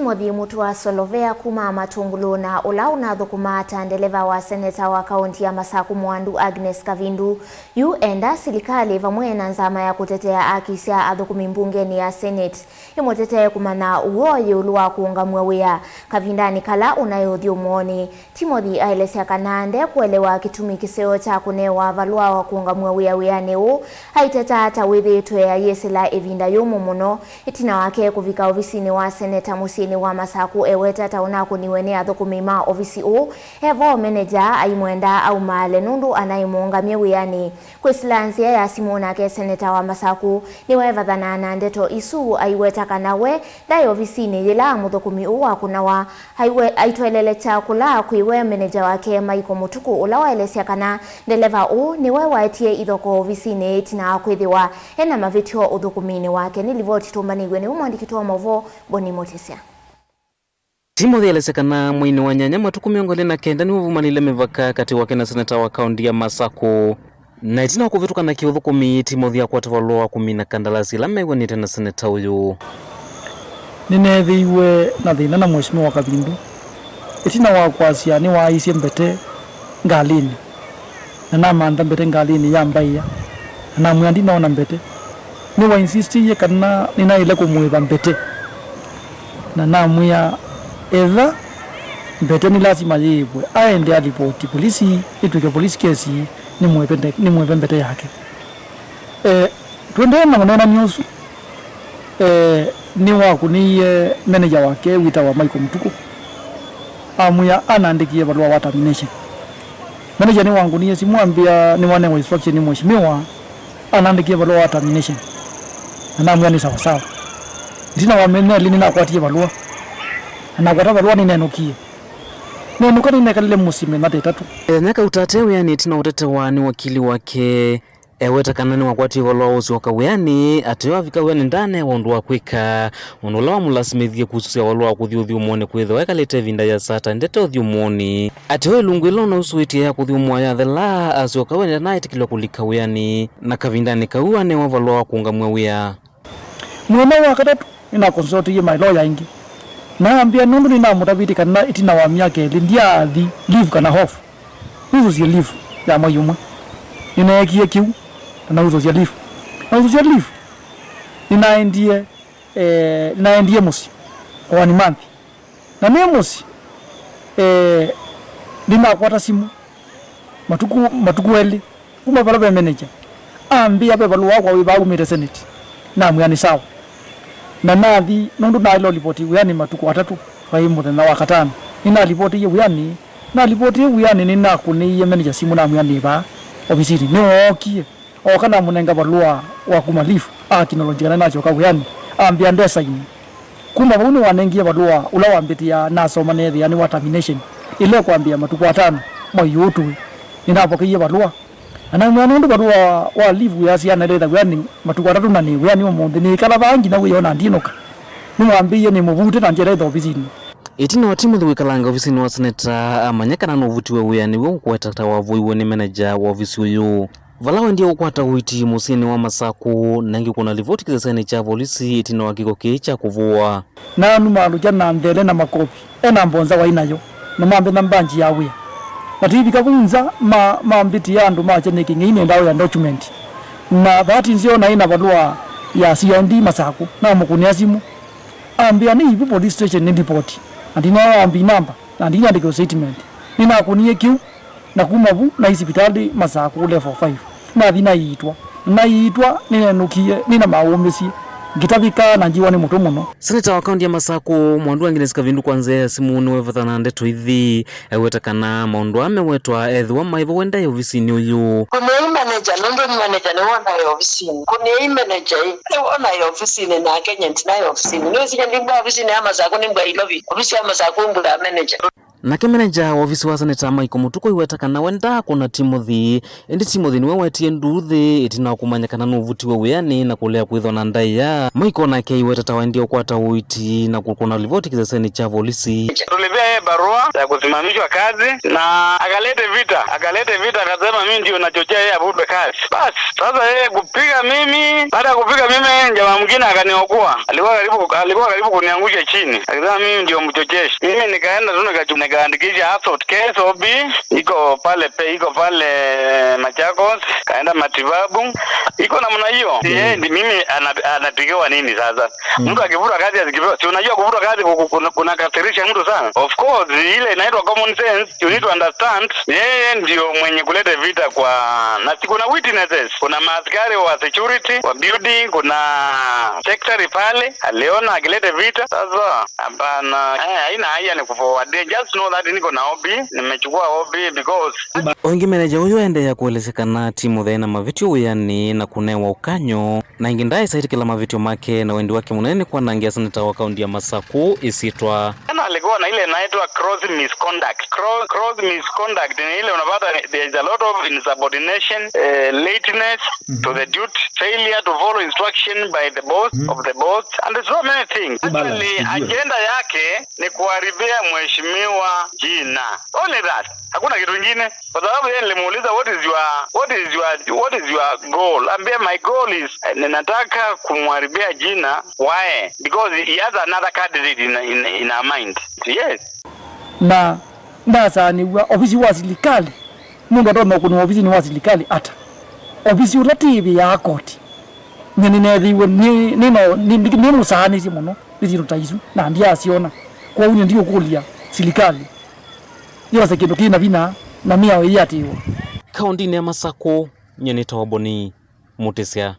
Mutua Solovea kuma Matungulu na unathukumaa Ndeleva wa Seneta wa kaunti ya Masaku Muwandu Agnes Kavindu enda silikali vamwe na nzama ya kutetea aelesya athukumi mbungeni ya Senate imutetee kumanya uw'o yiulu wa kuungamw'a kavindani kala unathyumuoni. Aelesya kana ndekuelewa kitumi kiseo cha kunewa valua wa kuungamw'a wiani u haiteta ata withitwe ya yesila evinda yumu muno itina wake kuvika ofisini wa Seneta musini wa Masaku eweta tauna kuniwene athukumi ma ofisi u hevo manager aimwenda au male nundu anaimuungamia wiani kwisilanzia ya simona ke Seneta wa Masaku niwe vathanana ndeto isu aiweta kanawe dai ofisini yila muthukumi u wa kunawa aitwelele chakula kwiwe manager wake maiko mutuku ula aelesya kana Ndeleva u niwe waetie ithoko ofisini itina kwithiwa ena mavitio uthukumini wake nilivoti tumbanigwe ni umwandiki wa movo boni motesya. Aelesya kana mwini wa nyanya matuku 29 ni uvumanile mivaka kati wake na Seneta wa kaunti ya Masaku na itina kuvitukana na kiuthukumi ya kwatavalua kumina kandalasi la megwanite na Seneta uyu ninethiiwe na thina na mheshimiwa Kavindu itina wa Kwasya ni waisye mbete ngalini na namanda mbete ngalini ya mbaiya na mwandi naona mbete ni wa insistiye kana ninaile kumwitha mbete na namwia eva mbete ni lazima yibwe aende alipoti polisi itwike polisi kesi ni mweve mbete yake twende na maneno nyusu ni waku ni manager wake wita wa maiko mutuku amwia anaandikie barua wa termination. Manager ni wangu ni simwambia ni wane wa instruction ni mheshimiwa anaandikie barua wa termination na namwia ni sawa sawa ndina wamene lini na kwatie barua na kwata barua ni nenukie nenukani nekalile musime na tetatu nyaka utatewe yani tina utete wani wakili wake eweta kanani wakwatie barua usi wakawiyani atewa vikawiyani ndane wandu wakwika unulawa mulasimithie kususia barua kuthi uthyumuoni kwitha wekalite vinda ya sata ndete uthyumuoni atewe lungu ilo na usuitie ya kuthyumu'a ya thela asiokawiyani na itikilwa kulikawiyani na kavindani kawiwane wa barua wa kuungamw'a mwena wa katatu ina consult ye my lawyer ingi naambia nundu nina mutaviti kana itina wa miaka lindia athi leave kana hofu uzo sia leave ya mayuma ninaekie kiu na uzo sia leave ninaendie musi kwa ni manthi na ne musi nina kwata simu matuku eli kuma pala manager ambia pe balua kwa wibagu mite Senate na mwani sawa na nathi nundu na ilo ripoti wiani matuku 3 faimu na wakatano nina ripoti ye wiani na ripoti ye wiani nina kuniye manager simu na mwani ba ofisini ni okie okana munenga barua wa kumalifu akinolojia na choka wiani ambia ndesa ini kuma buni wanengia barua ula wambitia nasoma nethi yani wa termination ile kwambia matuku 5 moyutu ninapokiye barua ana mwana ndu barua wa live ya siana letha wiani matuku 3 na ni wiani omonde ni kala bangi na wiona ndinoka ni mwambie ni muvute na njere tho ofisini itina wa timu wikalanga ofisini wa Seneta amanyakana no vutiwe wiani wo kwatata wa voiwe ni manager wa ofisi uyu valawe ndio ukwata uiti musini wa Masaku nangi kuna ripoti kizesani cha polisi itina wa kiko kicha kuvua na numalu jana ndele na makopi ena mbonza wa inayo na mambe na mbanji ya wia matibi kabunza mambiti yandu macheneki ngine ndawo ya document na bahati nzio na ina barua ya CND Masaku na mukunia simu ambia ni ipo police station ni report andina ambi namba na ndina ndiko statement nina kunie kiu na kumabu na hospitali Masaku level 5 na thina yiitwa ninenukie nina maomesi gitabika na njiwa ni mutu muno. Seneta wa kaunti ya Masaku mwandu Agnes Kavindu kwanze simu ni wevathana ndeto ithi eweta kana maundu amewetwa ethwa maivo wenda ya ofisini uyu kuni manager nundu ni manager ni wona ya ofisini kuni manager ni wona ya ofisini na Kenya ntina ya ofisini ni sinya ndimba ofisini ya Masaku ni mbwa ilovi ofisi ya Masaku mbwa manager Nake meneja wa ofisi wa Seneta Maiko Mutuko iweta kana wenda kuna Timothy endi Timothy niwe wetie nduthi itina kumanya kana nuvutiwe wiani na kulea kwithwa na ndaiya Maiko nake iweta tawendia kwata uiti na kukuna livoti kizeseni cha polisi. Tulipea yeye barua ya kusimamishwa kazi na akalete vita akasema mimi ndio nachochea yeye avutwe kazi. Basi sasa yeye kupiga mimi, baada ya kupiga mimi jamaa mwingine akaniokoa. Alikuwa karibu kuniangusha chini. Akasema mimi ndio mchocheshi. Mimi nikaenda tu nikaandikisha assault case OB iko pale Machakos, kaenda matibabu. Iko namna hiyo. Yeye mimi anapigiwa nini sasa? Mtu akivuta kazi asikipewa. Si unajua kuvuta kazi kuna kasirisha mtu sana. Of course ile inaitwa common sense. You need to understand. Yeye ndio mwenye kuleta vita kwa na kuna witnesses. Kuna maaskari wa security, wa building, kuna secretary pale. Aliona akileta vita. Sasa hapana. Haina haya ni kuforward. Just know that niko na OB. Nimechukua OB because ongi meneja huyo ende ya kuelezekana timu thena mavitio uyani na kunewa ukanyo na ingindai saiti kila mavitio make na wendi wake munene kwa nangia seneta wa kaunti ya Masaku isitwa kana alikuwa na ile inaitwa cross misconduct ni ile unapata there is a lot of insubordination, lateness to the duty, failure to follow instruction by the boss of the boss and so many things. Actually agenda yake ni kuharibia mheshimiwa jina. Only that. Hakuna kitu kingine. Kwa sababu yeye nilimuuliza what is your goal? Ambia my goal is ninataka kumharibia jina. Why? Because he has another candidate in our mind. Yes. Na ndasa ni ofisi wa silikali. Mungu ndo kuna ofisi ni wa silikali ata. Ofisi uratibi ya koti. Ninethiwe ni musani si muno. Biziro taizu na ndia asiona. Kwa hiyo ndio kulia silikali. Yose kindu kina bina na mia yatiwo. Kaunti ya Masaku nyeneta waboni mutesya.